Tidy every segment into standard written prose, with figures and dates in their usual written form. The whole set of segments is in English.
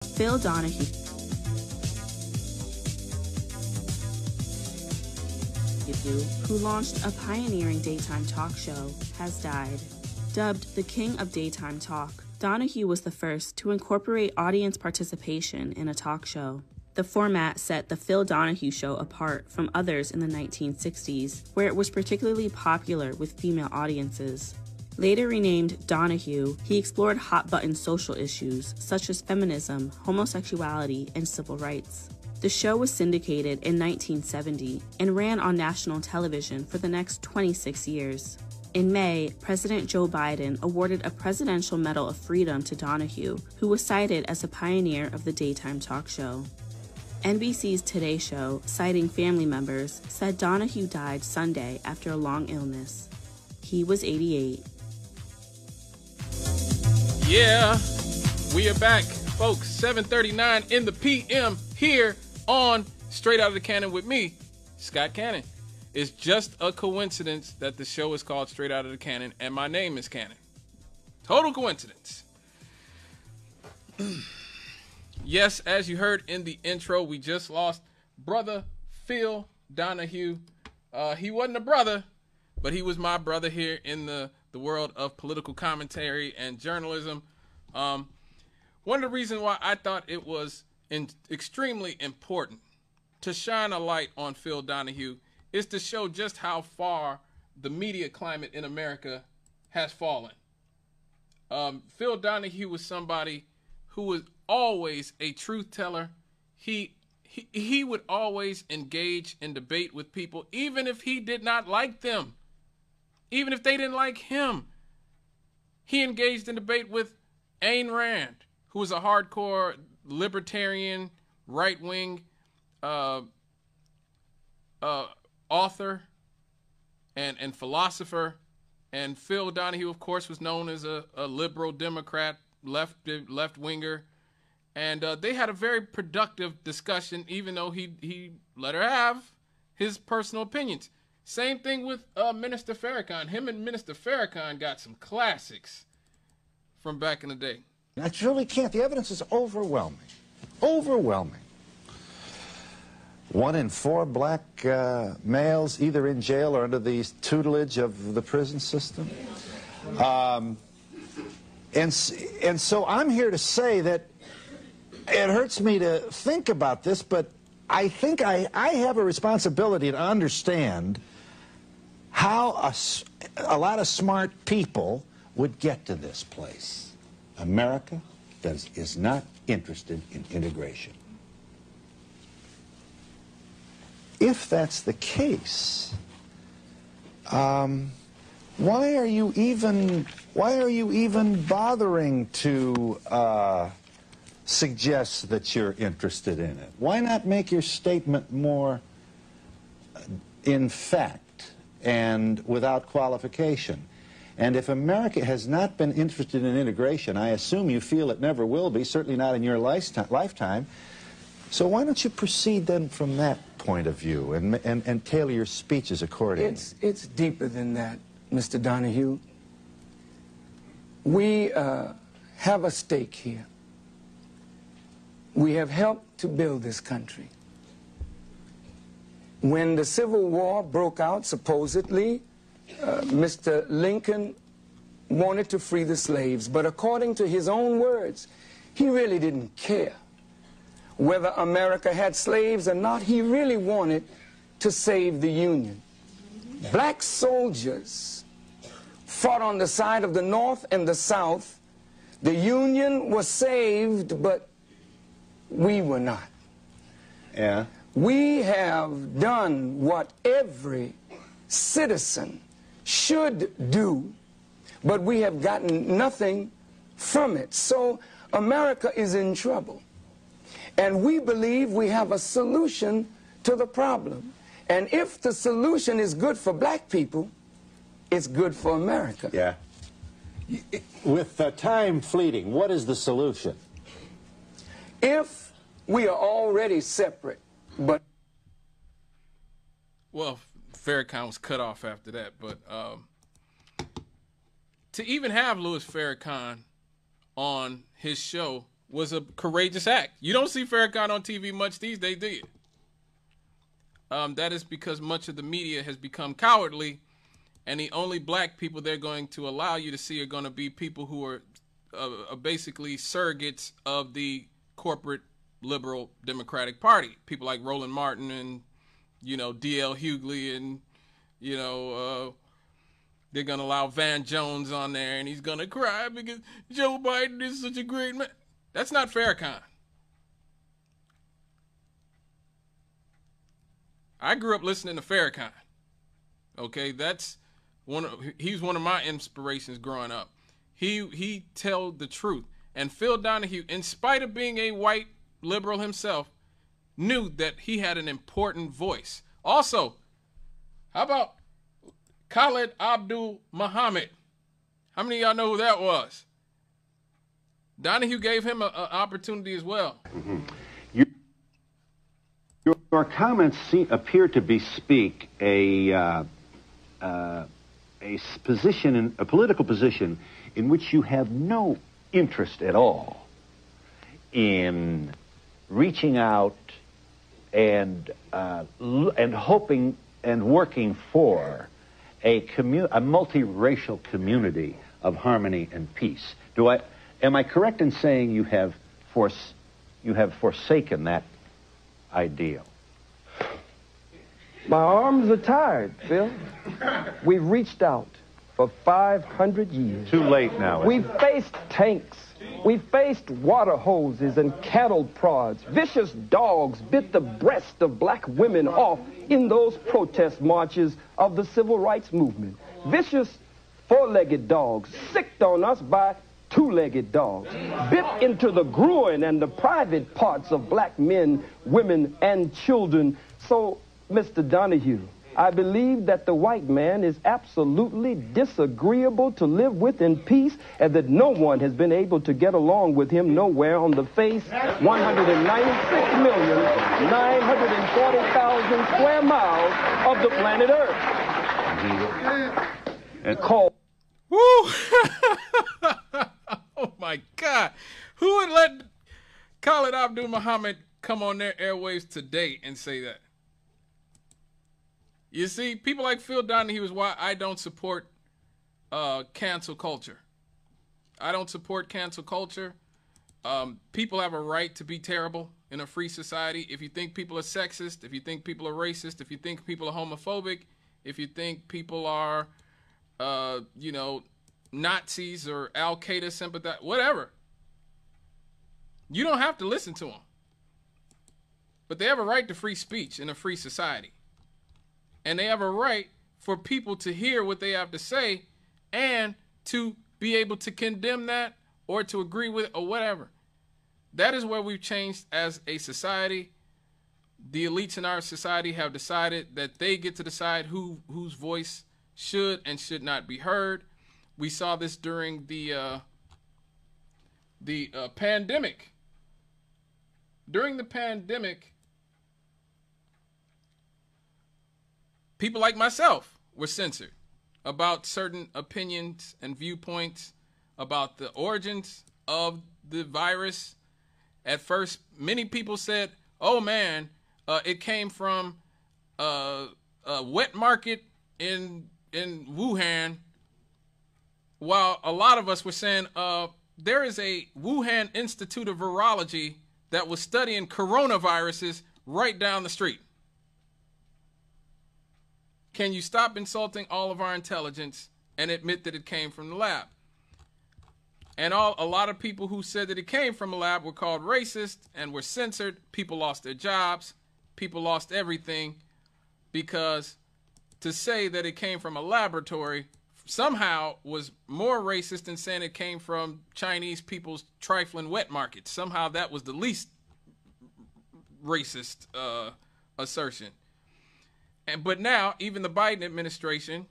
Phil Donahue, who launched a pioneering daytime talk show, has died. Dubbed the King of Daytime Talk, Donahue was the first to incorporate audience participation in a talk show. The format set the Phil Donahue Show apart from others in the 1960s, where it was particularly popular with female audiences. Later renamed Donahue, he explored hot-button social issues such as feminism, homosexuality, and civil rights. The show was syndicated in 1970 and ran on national television for the next 26 years. In May, President Joe Biden awarded a Presidential Medal of Freedom to Donahue, who was cited as a pioneer of the daytime talk show. NBC's Today Show, citing family members, said Donahue died Sunday after a long illness. He was 88. Yeah, we are back, folks. 7:39 in the PM here on Straight Out of the Cannon with me, Scott Cannon. It's just a coincidence that the show is called Straight Out of the Cannon and my name is Cannon. Total coincidence. Yes, as you heard in the intro, we just lost brother Phil Donahue. He wasn't a brother, but he was my brother here in the world of political commentary and journalism. One of the reasons why I thought it was extremely important to shine a light on Phil Donahue is to show just how far the media climate in America has fallen. Phil Donahue was somebody who was always a truth teller. He would always engage in debate with people, even if he did not like them, even if they didn't like him. He engaged in debate with Ayn Rand, who was a hardcore libertarian, right-wing author and philosopher. And Phil Donahue, of course, was known as a liberal Democrat, left-winger. And they had a very productive discussion, even though he let her have his personal opinions. Same thing with Minister Farrakhan. Him and Minister Farrakhan got some classics from back in the day. I truly can't. The evidence is overwhelming. Overwhelming. 1 in 4 black males either in jail or under the tutelage of the prison system. And so I'm here to say that it hurts me to think about this, but I think I have a responsibility to understand how a lot of smart people would get to this place. America is not interested in integration. If that's the case, why are you even bothering to suggest that you're interested in it? Why not make your statement more in fact and without qualification? And if America has not been interested in integration, I assume you feel it never will be, certainly not in your lifetime. So why don't you proceed then from that point of view and tailor your speeches accordingly? It's deeper than that, Mr. Donahue. We have a stake here. We have helped to build this country. When the Civil War broke out, supposedly, Mr. Lincoln wanted to free the slaves, but according to his own words, he really didn't care whether America had slaves or not. He really wanted to save the Union. Black soldiers fought on the side of the North and the South. The Union was saved, but we were not. Yeah. We have done what every citizen should do, but we have gotten nothing from it. So America is in trouble. And we believe we have a solution to the problem. And if the solution is good for black people, it's good for America. Yeah. With time fleeting, what is the solution? If we are already separate, but... Well, Farrakhan was cut off after that, but to even have Louis Farrakhan on his show was a courageous act. You don't see Farrakhan on TV much these days, do you? That is because much of the media has become cowardly, and the only black people they're going to allow you to see are going to be people who are basically surrogates of the corporate liberal Democratic Party. People like Roland Martin and, D.L. Hughley, and, they're going to allow Van Jones on there, and he's going to cry because Joe Biden is such a great man. That's not Farrakhan. I grew up listening to Farrakhan. Okay, he's one of my inspirations growing up. He told the truth. And Phil Donahue, in spite of being a white liberal himself, knew that he had an important voice. Also, how about Khalid Abdul Muhammad? How many of y'all know who that was? Donahue gave him an opportunity as well. Mm-hmm. Your comments appear to bespeak a political position in which you have no interest at all in reaching out and hoping and working for a multiracial community of harmony and peace. Am I correct in saying you have forsaken that ideal? My arms are tired, Phil. We've reached out for 500 years. Too late now. We've faced tanks. We've faced water hoses and cattle prods. Vicious dogs bit the breast of black women off in those protest marches of the civil rights movement. Vicious four-legged dogs sicked on us by two-legged dogs, bit into the groin and the private parts of black men, women, and children. So, Mr. Donahue, I believe that the white man is absolutely disagreeable to live with in peace, and that no one has been able to get along with him nowhere on the face 196,940,000 square miles of the planet Earth. Call. Woo! Oh my God. Who would let Khalid Abdul Muhammad come on their airwaves today and say that? You see, people like Phil Donahue is why I don't support cancel culture. I don't support cancel culture. People have a right to be terrible in a free society. If you think people are sexist, if you think people are racist, if you think people are homophobic, if you think people are, Nazis or Al-Qaeda sympathizers, whatever, you don't have to listen to them. But they have a right to free speech in a free society. And they have a right for people to hear what they have to say and to be able to condemn that or to agree with it or whatever. That is where we've changed as a society. The elites in our society have decided that they get to decide whose voice should and should not be heard. We saw this during the pandemic. During the pandemic, people like myself were censored about certain opinions and viewpoints about the origins of the virus. At first, many people said, oh man, it came from a wet market in Wuhan, while a lot of us were saying there is a Wuhan Institute of Virology that was studying coronaviruses right down the street. Can you stop insulting all of our intelligence and admit that it came from the lab? And a lot of people who said that it came from a lab were called racist and were censored. People lost their jobs. People lost everything because to say that it came from a laboratory somehow was more racist than saying it came from Chinese people's trifling wet markets. Somehow that was the least racist assertion. But now even the Biden administration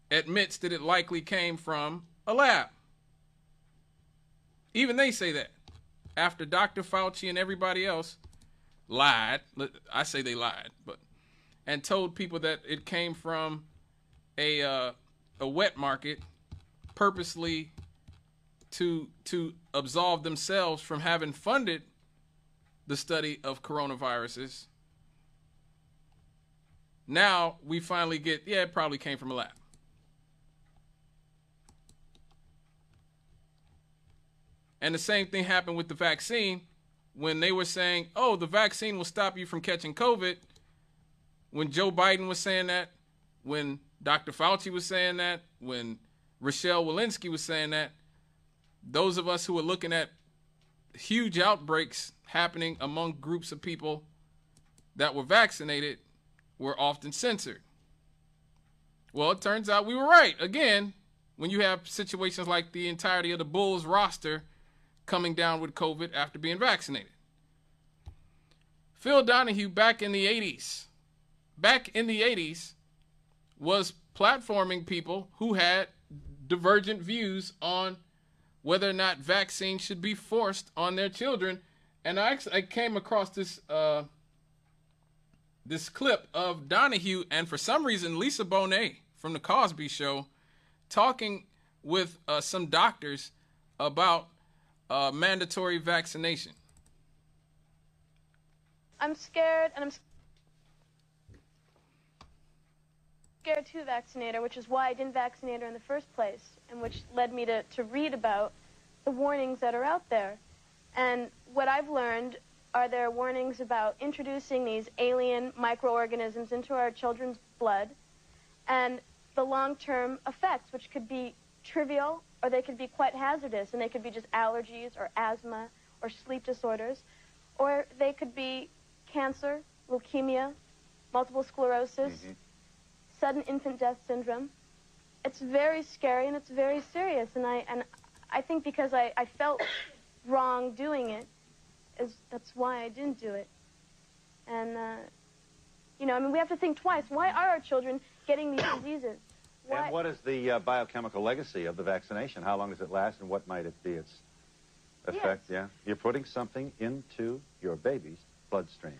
admits that it likely came from a lab. Even they say that. After Dr. Fauci and everybody else lied, I say they lied, and told people that it came from a wet market purposely to absolve themselves from having funded the study of coronaviruses. Now we finally get, yeah, it probably came from a lab. And the same thing happened with the vaccine when they were saying, oh, the vaccine will stop you from catching COVID. When Joe Biden was saying that, when Dr. Fauci was saying that, when Rochelle Walensky was saying that, those of us who were looking at huge outbreaks happening among groups of people that were vaccinated were often censored. Well, it turns out we were right. Again, when you have situations like the entirety of the Bulls roster coming down with COVID after being vaccinated. Phil Donahue back in the 80s was platforming people who had divergent views on whether or not vaccines should be forced on their children. And I came across this this clip of Donahue and for some reason Lisa Bonet from the Cosby Show talking with some doctors about mandatory vaccination. I'm scared, and I'm scared to vaccinate her, which is why I didn't vaccinate her in the first place, and which led me to read about the warnings that are out there. And what I've learned are there warnings about introducing these alien microorganisms into our children's blood and the long-term effects, which could be trivial or they could be quite hazardous, and they could be just allergies or asthma or sleep disorders, or they could be cancer, leukemia, multiple sclerosis, sudden infant death syndrome. It's very scary and it's very serious, and I think because I felt wrong doing it, that's why I didn't do it. And you know, I mean, we have to think twice. Why are our children getting these diseases? Why? And what is the biochemical legacy of the vaccination? How long does it last, and what might it be its effect? Yes. Yeah, you're putting something into your baby's bloodstream.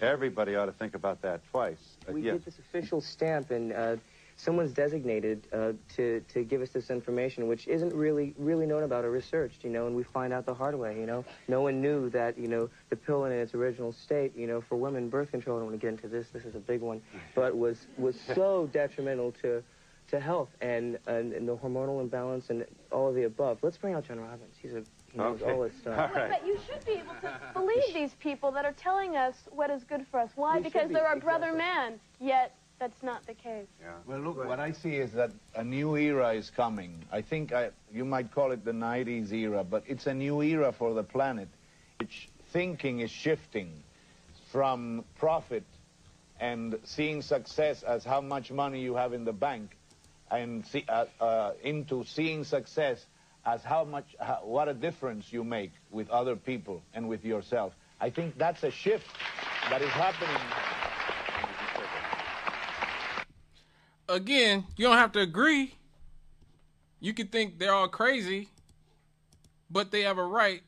Everybody ought to think about that twice. We yes. get this official stamp, and someone's designated to give us this information, which isn't really known about or researched, you know, and we find out the hard way, you know. No one knew that, you know, the pill in its original state, you know, for women, birth control, I don't want to get into this is a big one, but was so detrimental to health and the hormonal imbalance and all of the above. Let's bring out John Robbins. He knows all this stuff. All right. But you should be able to believe these people that are telling us what is good for us. Why? Because they're our brother man, yet that's not the case. Yeah. Well, look, what I see is that a new era is coming. I think you might call it the 90s era, but it's a new era for the planet. Thinking is shifting from profit and seeing success as how much money you have in the bank, and into seeing success as what a difference you make with other people and with yourself. I think that's a shift that is happening. Again, you don't have to agree. You could think they're all crazy, but they have a right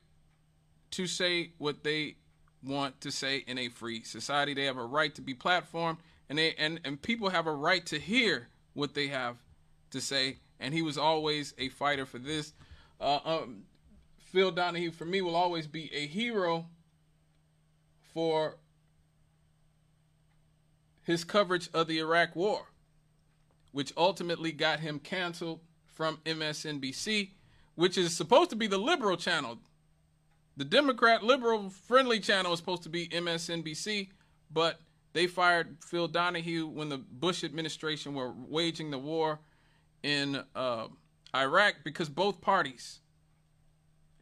to say what they want to say in a free society. They have a right to be platformed, and people have a right to hear what they have to say. And he was always a fighter for this. Phil Donahue, for me, will always be a hero for his coverage of the Iraq War, which ultimately got him canceled from MSNBC, which is supposed to be the liberal channel. The Democrat liberal friendly channel is supposed to be MSNBC, but they fired Phil Donahue when the Bush administration were waging the war in Iraq, because both parties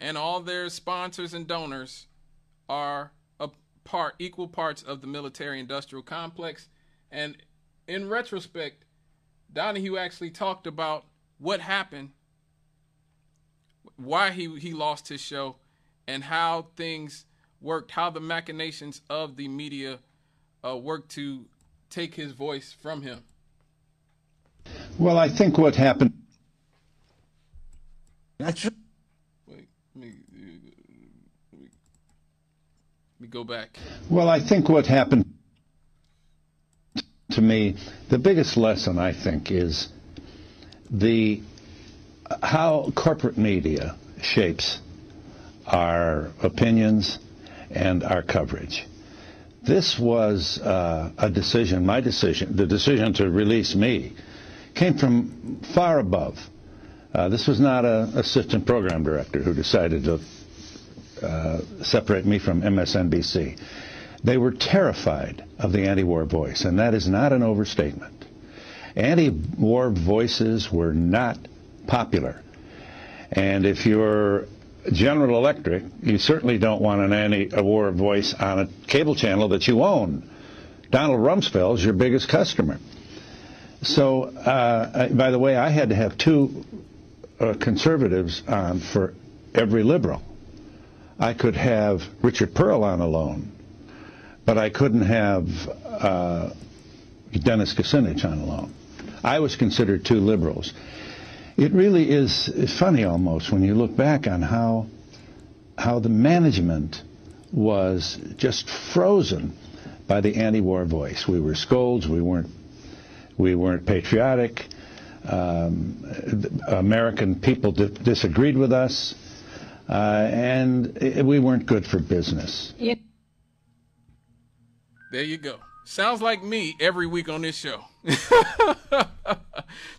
and all their sponsors and donors are equal parts of the military-industrial complex. And in retrospect, Donahue actually talked about what happened, why he lost his show, and how things worked, how the machinations of the media worked to take his voice from him. Well, I think what happened... Wait, let me go back. Well, I think what happened to me, the biggest lesson, I think, is how corporate media shapes our opinions and our coverage. This was a decision, my decision, the decision to release me, came from far above. This was not an assistant program director who decided to separate me from MSNBC. They were terrified of the anti-war voice, and that is not an overstatement. Anti-war voices were not popular. And if you're General Electric, you certainly don't want an anti-war voice on a cable channel that you own. Donald Rumsfeld is your biggest customer. So, by the way, I had to have two conservatives on for every liberal. I could have Richard Pearl on alone, but I couldn't have Dennis Kucinich on alone. I was considered two liberals. It really is funny almost when you look back on how the management was just frozen by the anti-war voice. We were scolds. We weren't patriotic. American people disagreed with us, and we weren't good for business. There you go. Sounds like me every week on this show.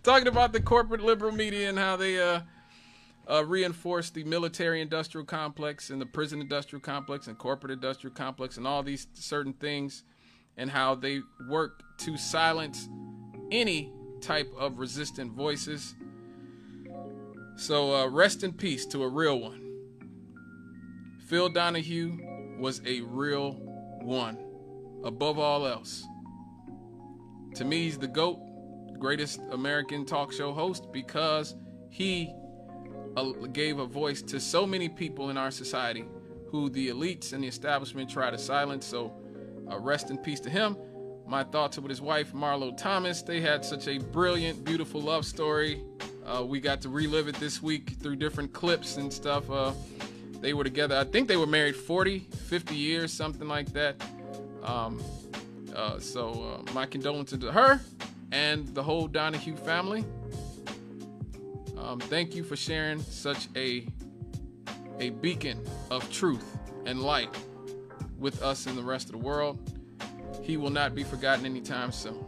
Talking about the corporate liberal media and how they reinforce the military-industrial complex and the prison-industrial complex and corporate-industrial complex and all these certain things, and how they work to silence any type of resistant voices. So rest in peace to a real one. Phil Donahue was a real one, above all else. To me, he's the GOAT, greatest American talk show host, because he gave a voice to so many people in our society who the elites and the establishment try to silence. So rest in peace to him. My thoughts are with his wife, Marlo Thomas. They had such a brilliant, beautiful love story. We got to relive it this week through different clips and stuff. They were together. I think they were married 40, 50 years, something like that. So my condolences to her and the whole Donahue family. Thank you for sharing such a beacon of truth and light with us and the rest of the world. He will not be forgotten anytime soon.